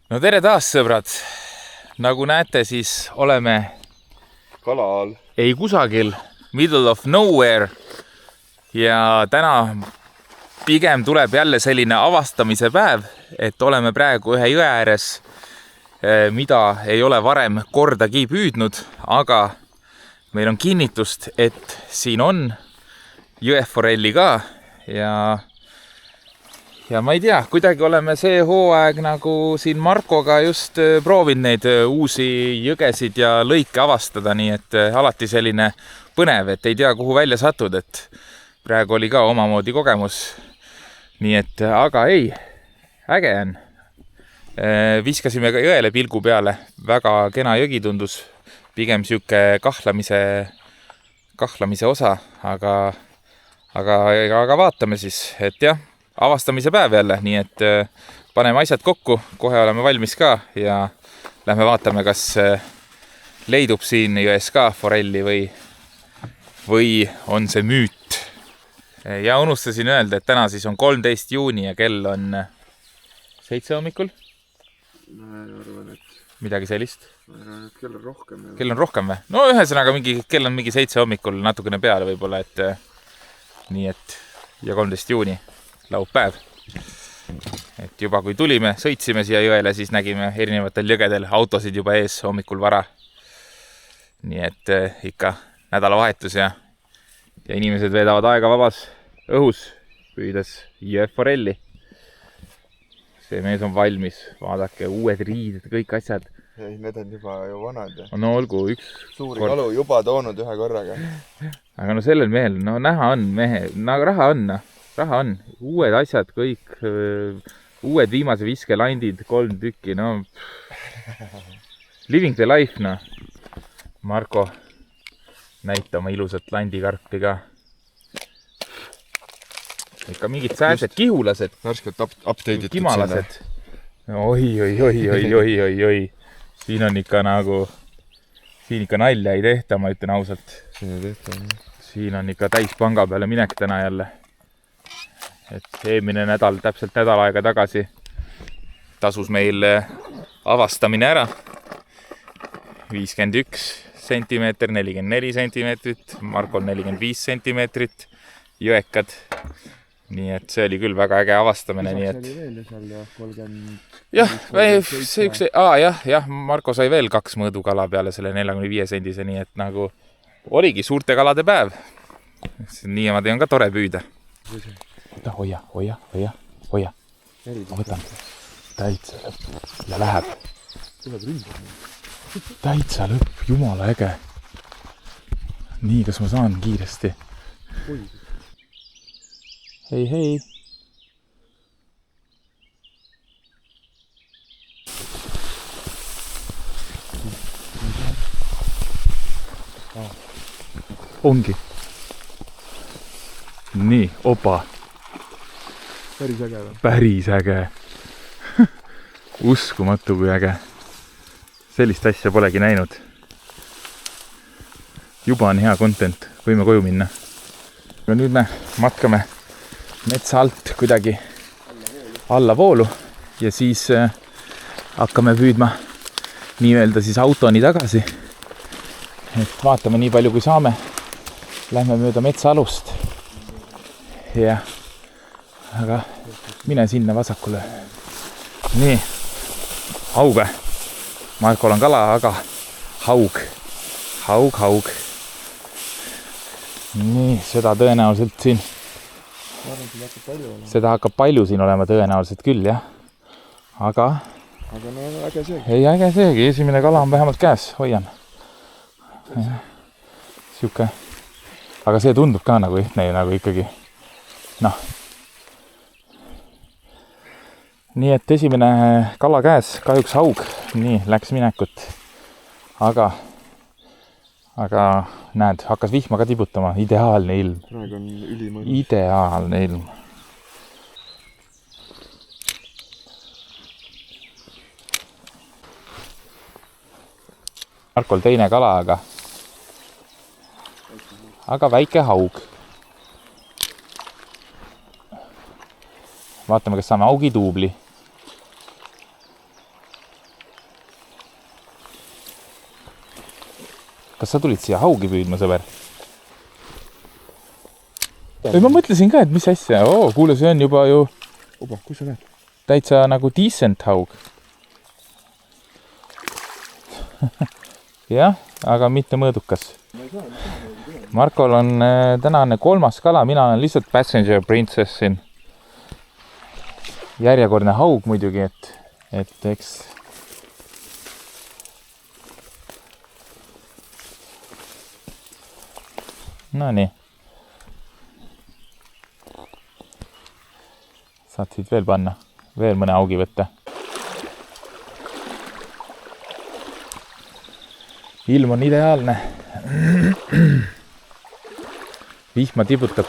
No tere taas, sõbrad! Nagu näete, siis oleme kala all. Ei kusagil, middle of nowhere. Ja täna pigem tuleb jälle selline avastamise päev, et oleme praegu ühe jõe ääres, mida ei ole varem kordagi püüdnud, aga meil on kinnitust, et siin on jõeforelli ka ja ma ei tea, kuidagi oleme see hooaeg nagu siin Markoga just proovinud neid uusi jõgesid ja lõike avastada, nii et alati selline põnev, et ei tea, kuhu välja satud, et praegu oli ka omamoodi kogemus. Nii et, aga ei, äge on. Viskasime ka jõele pilgu peale, väga kena jõgi tundus, pigem siuke kahlamise osa, aga vaatame siis, et jah, avastamise päev jälle, nii et paneme asjad kokku, kohe oleme valmis ka ja lähme vaatame, kas leidub siin jões ka forelli või on see müüt. Ja unustasin öelda, et täna siis on 13. juuni ja kell on 7 hommikul. Ma arvan, et midagi sellist. Ma arvan, et kell on rohkem. Kell on rohkem või? No ühesõnaga kell on mingi 7 hommikul natukene peale võib-olla, et nii et ja 13. juuni. Laupäev. Et juba kui tulime, sõitsime siia jõele, siis nägime erinevatel jõgedel autosid juba ees hommikul vara. Nii et ikka nädalavahetus ja inimesed veedavad aega vabas õhus, püüdes jõeforelli. See mees on valmis, vaadake, uued riided, kõik asjad. Ei, need on juba ju vanad. No olgu, üks suuri kalu juba toonud ühe korraga. Aga no sellel mehel, no näha on mehe, no raha on, uued asjad, kõik, uued viimase viske landid, 3 tükki, no living the life, no. Marko, näita oma ilusat landikarpi ka. Ikka mingid sääsed, kihulased, värskelt update'itud kimalased. Oi. Siin on ikka nagu, siin ikka nalja ei tehta, ma ütlen ausalt. Siin on ikka täis panga peale minek täna jälle. Et eelmine nädal, täpselt nädal aega tagasi tasus meil avastamine ära. 51 sentimeeter, 44 sentimeetrit, Markol 45 sentimeetrit, jõekad. Nii et see oli küll väga äge avastamine. Nii et jah, see üks, jah, Marko sai veel 2 mõõdukala peale selle 45 sendise, nii et nagu oligi suurte kalade päev. Niimoodi on ka tore püüda. Hoia. Ma võtan täitsa lõpp ja läheb. Täitsa lõpp, jumala äge. Nii, kas ma saan kiiresti? Hei. Ongi. Nii, opa. Päris äge. Uskumatu kui äge. Sellist asja polegi näinud. Juba on hea content. Võime koju minna. Ja nüüd me matkame metsa alt kuidagi alla voolu ja siis hakkame püüdma nii-öelda siis autoni tagasi. Et vaatame nii palju kui saame. Lähme mööda metsa alust. Ja aga mine sinna vasakule. Nii, hauge. Markol on kala, aga haug. Nii, seda tõenäoliselt siin. Seda hakkab palju siin olema tõenäoliselt küll, jah. Aga no äge seegi. Ei, äge seegi. Esimene kala on vähemalt käes, hoian. Siuke. Aga see tundub ka nagu ühtne, nagu ikkagi. Noh. Nii et esimene kala käes, kahjuks haug. Nii, läks minekut. Aga näed, hakkas vihma ka tibutama. Ideaalne ilm. Praegu on ülimõnus. Ideaalne ilm. Markol teine kala, aga väike haug. Vaatame, kas saame augi duubli. kas sa tulid siia haugi püüdma, sõber? Või ma mõtlesin ka, et mis asja. Kuule, see on juba ju Oba, kus sa näed? täitsa nagu decent haug. Jah, aga mitte mõõdukas. Markol on tänane 3. kala, mina olen lihtsalt Passenger Princess siin. Järjekordne haug muidugi, et eks... No nii. Saad siit veel panna, veel mõne haugi võtta. Ilm on ideaalne. Vihma tibutab.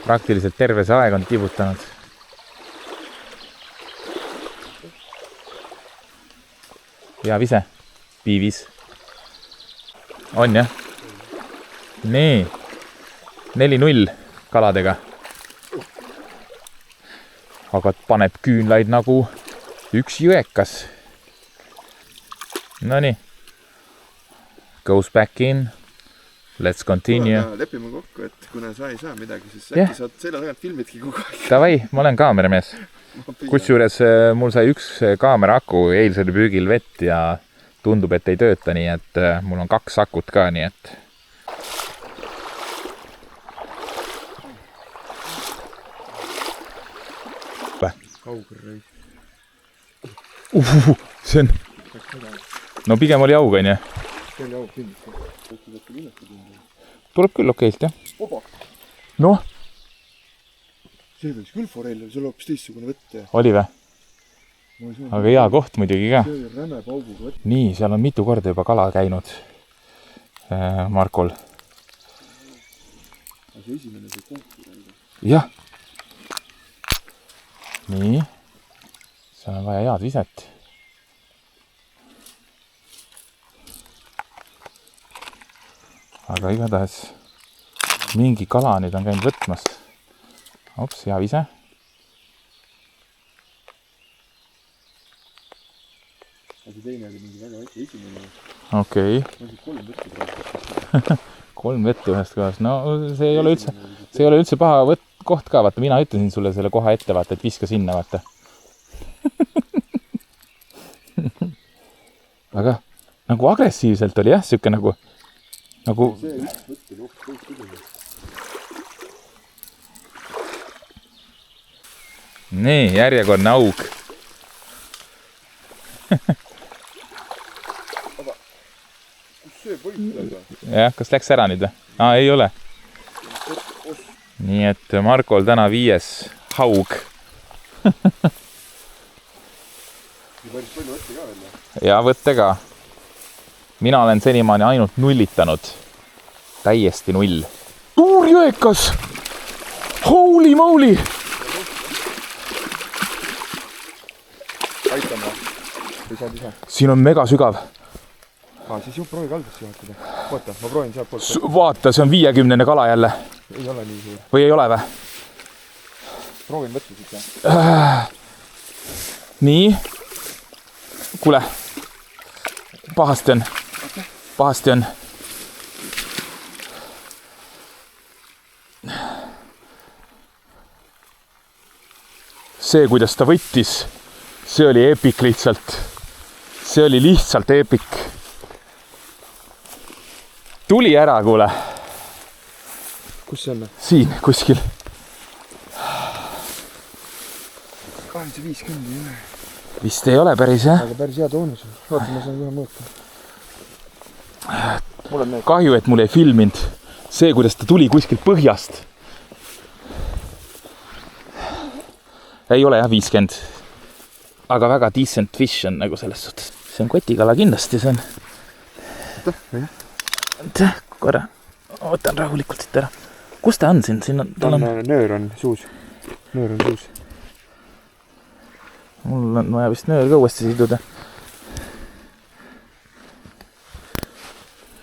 Praktiliselt terve see aeg on tibutanud. Ja vise. Piivis. On jah? Nii. 4-0 kaladega. Aga paneb küünlaid nagu üks jõekas. No nii. Goes back in. Let's continue. Lepime kokku, et kuna sa ei saa midagi, siis Jah. äkki saad selja tagant filmidki kogu aeg. Davai, ma olen kaameramees. Kusjuures mul sai üks kaamera aku eilsel püügil vett ja tundub, et ei tööta, nii et mul on 2 akut ka, nii et... Kaugrõi. See on... No pigem oli aug, on ju? See oli aug kindlasti. Tuleb küll okeilt, jah? Oba! Noh, See võiks küll forell, see oli hoopis teistsugune võtt. oli või? Aga hea koht muidugi ka. See oli räme pauguga võtt. Nii, seal on mitu korda juba kala käinud Markol. Aga see esimene see konkurent. Jah. Nii. Seal on vaja head viset. Aga igatahes mingi kala nüüd on käinud võtmas. Ops, hea vise. Aga see teine oli mingi väga väike esimene. Okei. Ma olen 3 võttu praegu. 3 vettu ühest kohast. No see ei ole üldse paha koht ka, vaata, mina ütlesin sulle selle koha ette, vaata, et viska sinna, vaata. Aga nagu agressiivselt oli jah, siuke nagu See üks võtt oli hoopis teistsugune. nii, järjekordne aug. Kus see võitleb? jah, kas läks ära nüüd või? Ei ole. Nii et Markol täna 5. haug. Päris palju võtte ka veel. Ja võtte ka. Mina olen senimaani ainult nullitanud. Täiesti 0. Suur jõekas! Holy moly! Aitame. Või saad ise? Siin on mega sügav. Siis ju proovi kaldasse juhatada. Oota, ma proovin sealt poolt. Vaata, see on 50 kala jälle. Ei ole nii suur. Või ei ole või? Proovin võtta siit jah. Nii. Kuule. Pahasti on. Pahasti on. See, kuidas ta võttis, see oli epic lihtsalt. See oli lihtsalt epic. Tuli ära, kuule. Kus see on? Siin, kuskil. 850 ei ole. Vist ei ole päris, jah? Aga päris hea toonus. Oota, ma saan kohe mõõta. Kahju, et mul ei filminud. See, kuidas ta tuli kuskilt põhjast. Ei ole jah 50. Aga väga decent fish on nagu selles suhtes. See on kotikala kindlasti, see on. Korra. Ootan rahulikult siit ära. Kus ta on siin? Nöör on suus. Nöör on suus. Mul on vaja vist nöör ka uuesti siduda.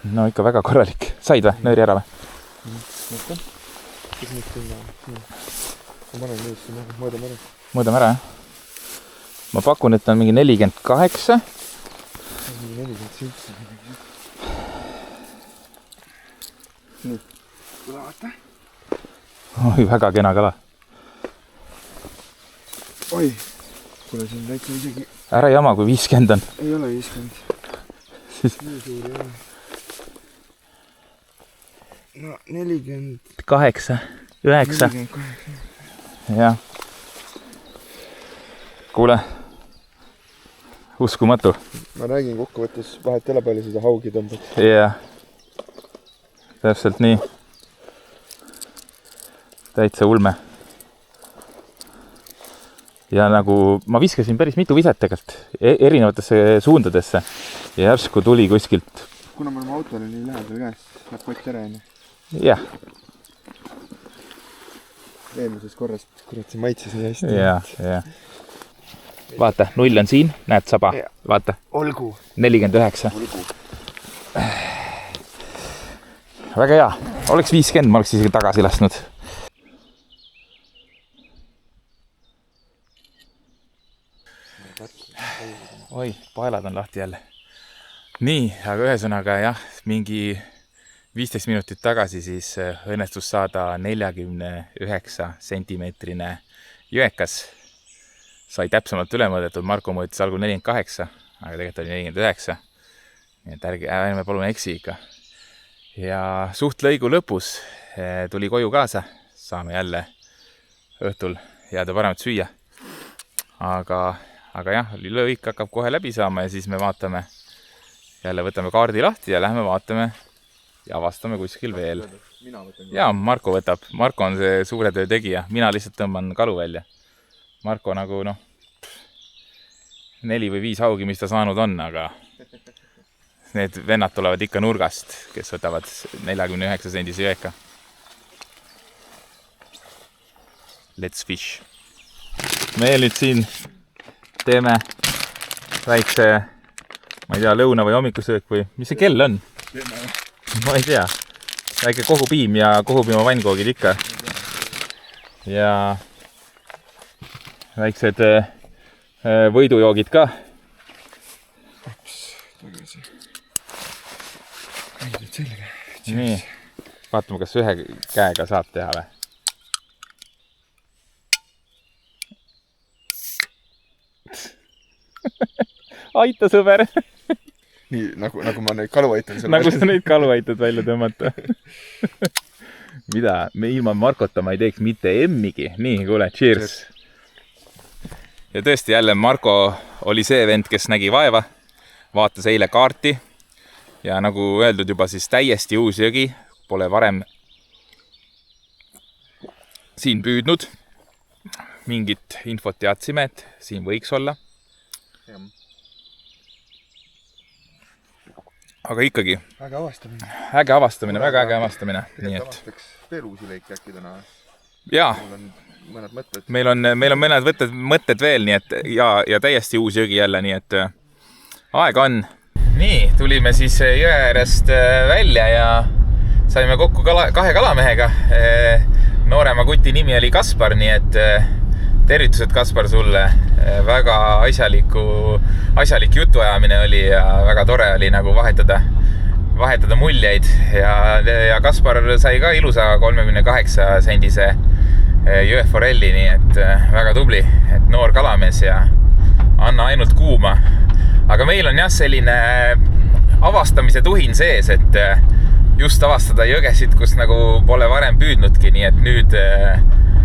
No ikka väga korralik. Said või? Nööri ära või? Mõtlen. Kus nüüd sinna? Ma panen nüüd sinna. Mõõdame ära. Mõõdame ära, jah? Ma pakun, et on mingi 48. 47. nii. Tule vaata. Oi, väga kena kala. Oi. Kuule, siin täitsa isegi... Ära jama, kui 50 on. Ei ole 50. Nii suur ei ole. No 48, 9. 48. Jah. Kuule. Uskumatu. Ma räägin kokkuvõttes vahet ei ole palju seda haugi tõmbad. Jah. Täpselt nii. Täitsa ulme. Ja nagu ma viskasin päris mitu viset tegelikult erinevatesse suundadesse ja järsku tuli kuskilt. Kuna me oleme autole nii lähedal käes, läheb pott ära enne. Jah. Eelmises korras, kurat, see maitses nii hästi. Jah. Vaata, 0 on siin, näed saba. Vaata. Olgu. 49. Olgu. Väga hea. Oleks 50, ma oleks isegi tagasi lasknud. Oi, paelad on lahti jälle. Nii, aga ühesõnaga jah, mingi 15 minutit tagasi siis õnnestus saada 49 sentimeetrine jõekas. Sai täpsemalt üle mõõdetud, Marko mõõtis algul 48, aga tegelikult oli 49. Nii et ärme palun eksi ikka. Ja suht lõigu lõpus tuli koju kaasa. Saame jälle õhtul jääda paremat süüa. Aga jah, lõik hakkab kohe läbi saama ja siis me vaatame, jälle võtame kaardi lahti ja lähme vaatame ja avastame kuskil veel. Ja Marko võtab. Marko on see suure töö tegija. Mina lihtsalt tõmban kalu välja. Marko nagu 4 või 5 haugi, mis ta saanud on, aga need vennad tulevad ikka nurgast, kes võtavad 49 sendise jõeka. Let's fish. Me nüüd siin teeme väikse, ma ei tea, lõuna või hommikusöök või mis see kell on? Ma ei tea. Väike kohupiim ja kohupiima vannkoogid ikka. Ja väiksed võidujoogid ka. Tagasi. Käidud selge. Nii. Vaatame, kas ühe käega saab teha või? Aita sõber. Nii, nagu ma neid kalu aitan. Nagu sa neid kalu aitad välja tõmmata. Mida? Me ilma Markota ma ei teeks mitte emmigi. Nii, kuule, cheers. Ja tõesti jälle Marko oli see vend, kes nägi vaeva. Vaatas eile kaarti. Ja nagu öeldud juba siis täiesti uus jõgi. Pole varem siin püüdnud. Mingit infot teadsime, et siin võiks olla. Aga ikkagi. Äge avastamine. Äge avastamine, väga äge avastamine. Nii et avastaks veel uusi lõike äkki täna. Jaa. Mul on mõned mõtted. Meil on mõned mõtted veel, nii et ja täiesti uus jõgi jälle, nii et aega on. Nii, tulime siis jõe äärest välja ja saime kokku kahe kalamehega. Noorema kuti nimi oli Kaspar, nii et tervitused Kaspar sulle. Väga asjalik jutuajamine oli ja väga tore oli nagu vahetada muljeid ja Kaspar sai ka ilusa 38 sendise jõeforelli, nii et väga tubli, et noor kalamees ja anna ainult kuuma. Aga meil on jah selline avastamise tuhin sees, et just avastada jõgesid, kus nagu pole varem püüdnudki, nii et nüüd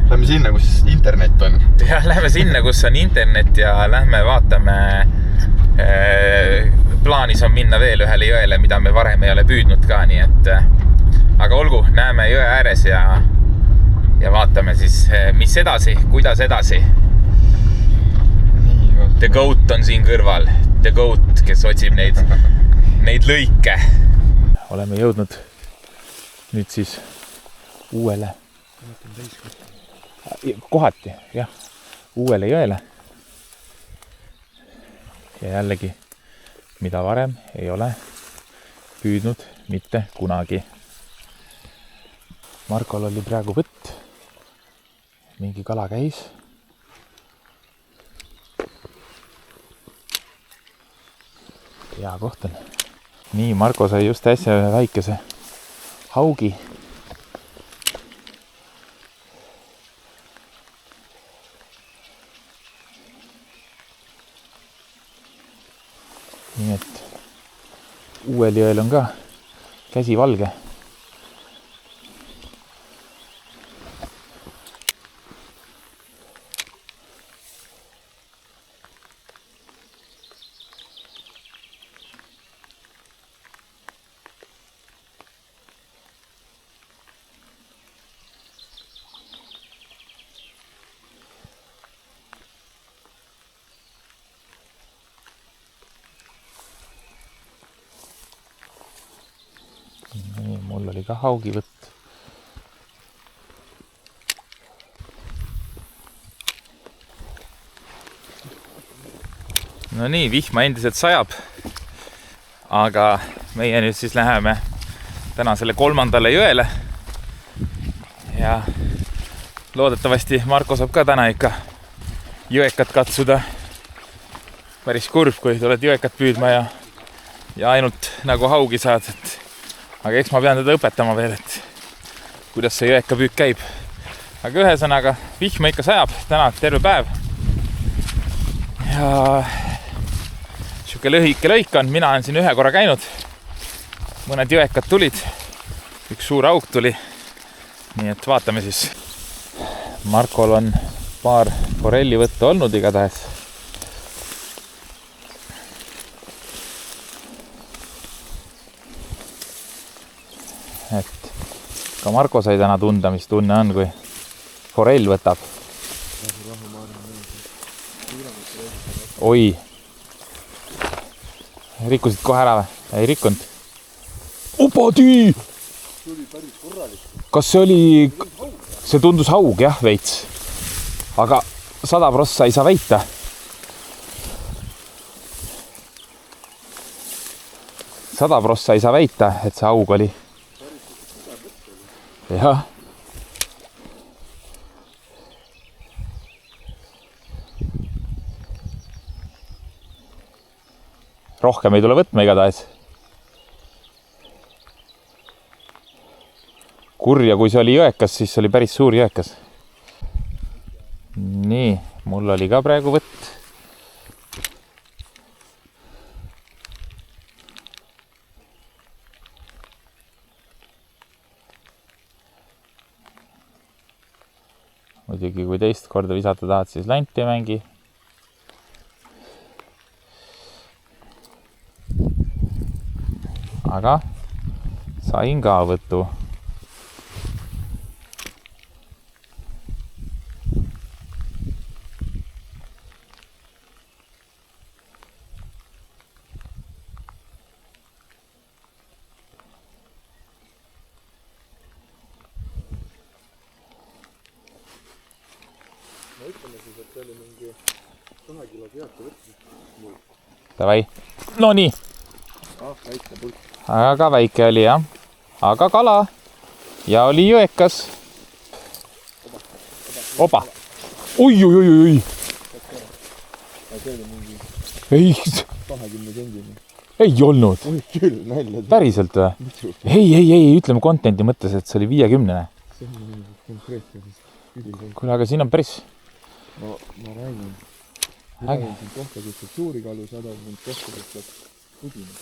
lähme sinna, kus internet on. Jah, lähme sinna, kus on internet ja lähme vaatame. Plaanis on minna veel ühele jõele, mida me varem ei ole püüdnud ka, nii et aga olgu, näeme jõe ääres ja vaatame siis, mis edasi, kuidas edasi. The Goat on siin kõrval. The Goat, kes otsib neid lõike. Oleme jõudnud nüüd siis uuele kohati, jah, uuele jõele. Ja jällegi, mida varem ei ole püüdnud mitte kunagi. Markol oli praegu võtt. Mingi kala käis. Hea koht on. Nii, Marko sai just äsja väikese haugi. Nii et uuel jõel on ka käsi valge. Nii, mul oli ka haugivõtt. No nii, vihma endiselt sajab. Aga meie nüüd siis läheme täna selle 3. jõele. Ja loodetavasti Marko saab ka täna ikka jõekat katsuda. Päris kurb, kui tuled jõekat püüdma ja ainult nagu haugi saad. Aga eks ma pean teda õpetama veel, et kuidas see jõeka püük käib. Aga ühesõnaga, vihma ikka sajab, täna terve päev. Ja siuke lühike lõik on, mina olen siin ühe korra käinud. Mõned jõekad tulid, üks suur auk tuli. Nii et vaatame siis. Markol on paar forellivõttu olnud igatahes. Et ka Marko sai täna tunda, mis tunne on, kui forell võtab. Oi. Rikkusid kohe ära või? Ei rikkunud. Opa tüü! Kas see oli... See tundus haug, jah, veits. Aga 100% ei saa väita. Ei saa väita, et see haug oli. Jah. Rohkem ei tule võtma igatahes. Kurja, kui see oli jõekas, siis oli päris suur jõekas. Nii, mul oli ka praegu võtt. Muidugi, kui teist korda visata tahad, siis lanti mängi. Aga sain ka võttu. Ma ütleme siis, et see oli mingi 2 kilo teate võtmine. Davai. No nii. Väike pulk. Aga väike oli, jah. Aga kala. Ja oli jõekas. Oba. Oi. See oli mingi Ei, 20 sendini. ei olnud. Oi küll, nälja. Päriselt või? Ei, ütleme contenti mõttes, et see oli 50. See on mingi konkreetne siis. Kuule, aga siin on päris... Ma räägin. Ma räägin siin kohta, kus see suuri kalu sadab, mind kohta, kus see pudine.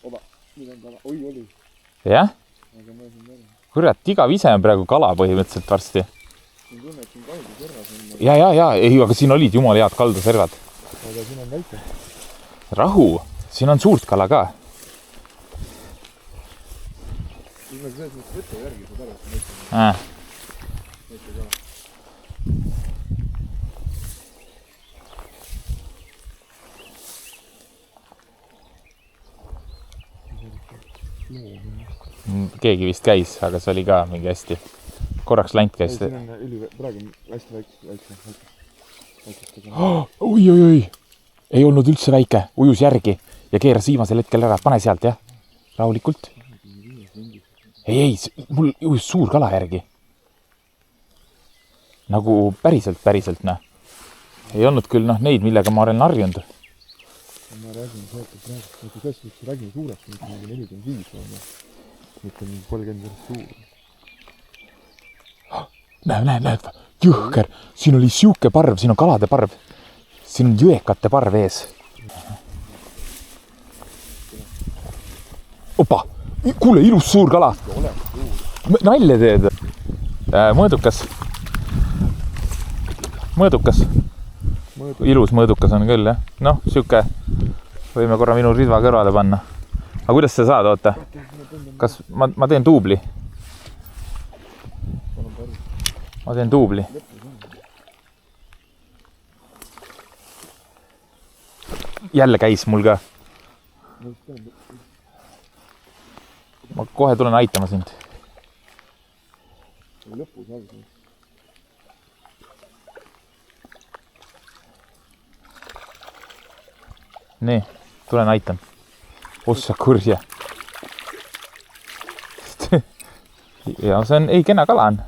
Oba, nüüd on kala. Oi, oli. Jah? Aga ma siin ära. Kurat, iga vise on praegu kala põhimõtteliselt varsti. Siin tunne, et siin kaldu servas on. Ja, ei, aga siin olid jumala head kaldu servad. Aga siin on väike. Rahu, siin on suurt kala ka. Siis ma selles mõttes võtta järgi, saad aru, et ma mõtlen kala. Keegi vist käis, aga see oli ka mingi hästi. Korraks länt käis. Siin on praegu hästi väike. Oi. Ei olnud üldse väike. Ujus järgi ja keeras viimasel hetkel ära. Pane sealt, jah. Rahulikult. Ei, mul ujus suur kala järgi. Nagu päriselt, näe. ei olnud küll neid, millega ma olen harjunud. Ma räägin sealt, et räägime suureks, mitte 45 on, mitte 30 suur. Näed, jõhker, siin oli siuke parv, siin on kalade parv. Siin on jõekate parv ees. Opa, kuule, ilus suur kala. Nalja teed. Mõõdukas. Ilus mõõdukas on küll, jah. Siuke, võime korra minu ridva kõrvale panna. Aga kuidas sa saad, oota? Kas ma teen duubli? Ma teen duubli. Jälle käis mul ka. Ma kohe tulen aitama sind. Lõpus algus. Nii, tulen aitan. Ossa kurja. Ja see on, kena kala on.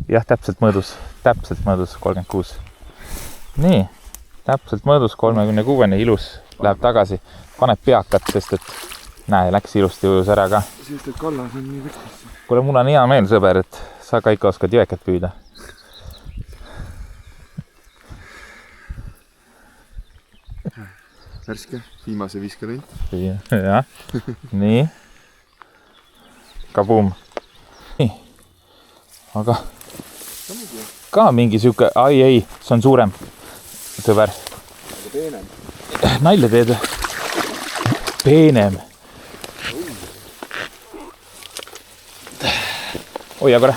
Jah, täpselt mõõdus 36. Nii, täpselt mõõdus 36, ilus, läheb tagasi, paneb peakat, sest et näe, läks ilusti ujus ära ka. Sest et kallas on nii võttis. Kuule, mul on hea meel, sõber, et sa ka ikka oskad jõekat püüda. Värske, viimase viskarõnt. Jah, nii. Kaboom. Nii, aga ka mingi siuke, ei, see on suurem, sõber. Aga peenem. Nalja teed. Peenem. Oi, aga kuule.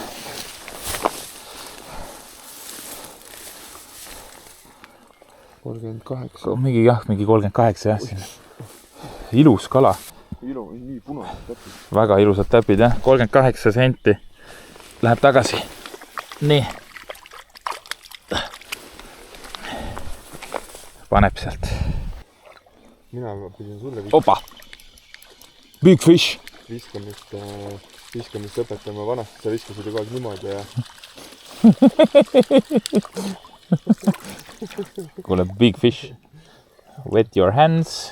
38. Mingi 38, jah. Ilus kala. Nii punased täpid. Väga ilusad täpid, jah. 38 senti. Läheb tagasi. Nii. Paneb sealt. Mina pidin sulle Opa! Big fish! Viskamist õpetama vanasti, sa viskasid ju kogu aeg niimoodi ja... Kuule, big fish. Wet your hands.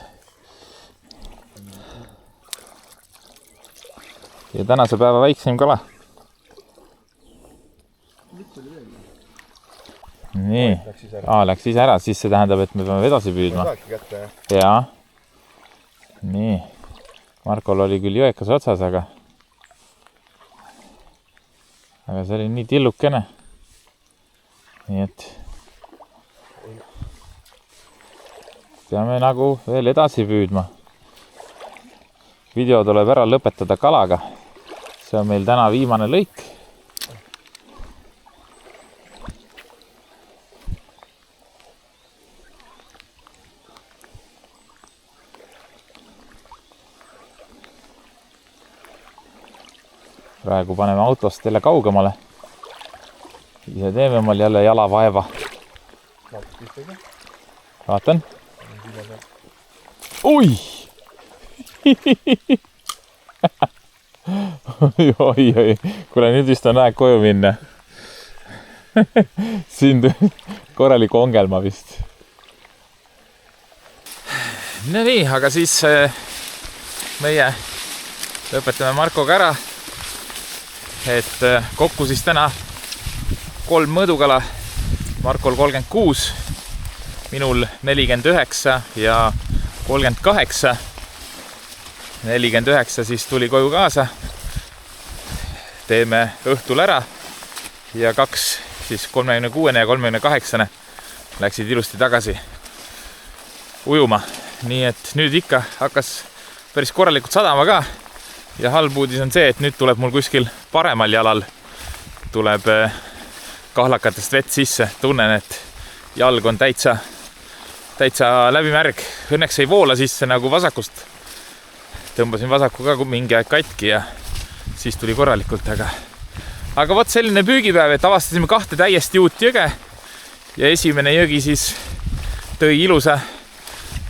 Ja tänase päeva väikseim kala. Nii. Läks ise ära, siis see tähendab, et me peame edasi püüdma. Jaa. Nii. Markol oli küll jõekas otsas, aga see oli nii tillukene. Nii et peame nagu veel edasi püüdma. Video tuleb ära lõpetada kalaga. See on meil täna viimane lõik. Praegu paneme autost jälle kaugemale. Ja teeme mal jälle jalavaeva. Vaatan. Oi! Oi. Kuule, nüüd vist on aeg koju minna. Siin korralik ongelma vist. No nii, aga siis meie lõpetame Markoga ära. Et kokku siis täna 3 mõõdukala. Markol 36, minul 49 ja 38. 49 siis tuli koju kaasa. Teeme õhtul ära. Ja 2 siis 36 ja 38 läksid ilusti tagasi ujuma. Nii et nüüd ikka hakkas päris korralikult sadama ka. Ja halb uudis on see, et nüüd tuleb mul kuskil paremal jalal tuleb kahlakatest vett sisse. Tunnen, et jalg on täitsa läbimärg. Õnneks ei voola sisse nagu vasakust. Tõmbasin vasaku ka mingi aeg katki ja siis tuli korralikult. Aga vot selline püügipäev, et avastasime 2 täiesti uut jõge. Ja esimene jõgi siis tõi ilusa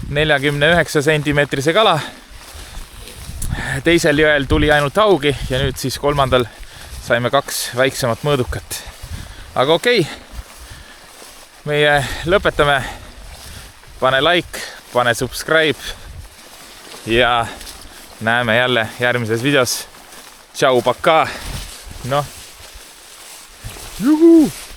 49 sentimeetrise kala. Teisel jõel tuli ainult haugi ja nüüd siis 3. saime 2 väiksemat mõõdukat. Aga okei. meie lõpetame. Pane like, pane subscribe ja näeme jälle järgmises videos. Tšau, pakaa! Noh. Juhu!